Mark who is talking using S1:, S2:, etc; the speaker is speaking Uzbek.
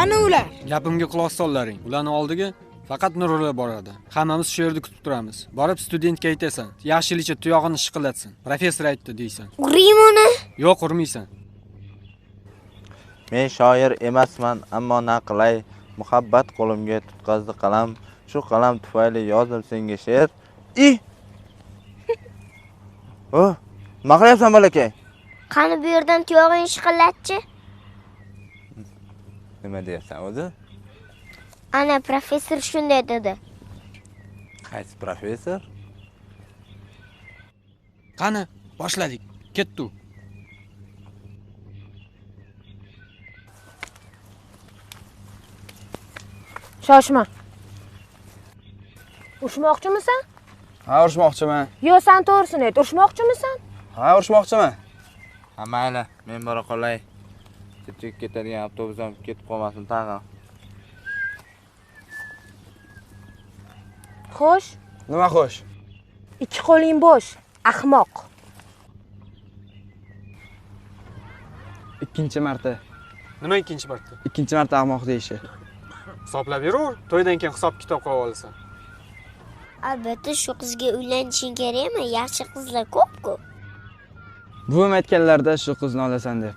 S1: Qani ular?
S2: Gapimga quloq sollaring. Ularni oldiga faqat Nurula boradi. Hammamiz shu yerda kutib turamiz. Borib studentga aytasan, yaxshilicha tuyog'ini shiqillatsin. Professor aytdi deysan.
S1: Uraymi uni?
S2: Yo'q, urmaysan.
S3: Men shoir emasman, ammo na qilay. Muhabbat qo'limga tutqazdi qalam. Shu qalam tufayli yozdim senga she'r. Oh, nima qilyapsan bolakay?
S1: Qani bu yerdan tuyog'ini shiqillatchi.
S3: Nima deyapsan o'zi?
S1: Ana professor shunday dedi.
S3: Qaysi professor?
S2: Qani, boshladik. Ketdi.
S4: Shoshma. Urushmoqchimisan?
S5: Ha, urushmoqchiman.
S4: Yo, sen to'g'risini ayt. Urushmoqchimisan?
S5: Ha, urushmoqchiman.
S3: Ha, mayli, men bora qolay. Kechikib ketadigan avtobus ham ketib qolmasin tag'in.
S4: Xo'sh,
S5: Nima xo'sh?
S4: ikki qo'ling bo'sh, ahmoq.
S5: Ikkinchi marta.
S2: Nima ikkinchi marta?
S5: Ikkinchi marta ahmoq deyishi.
S2: Hisoblab yuraver. To'ydan keyin hisob kitob qilib olasan.
S1: Albatta shu qizga uylanishing kerakmi? Yaxshi qizlar ko'p-ku.
S5: Buvim aytganlarda shu qizni olasan deb.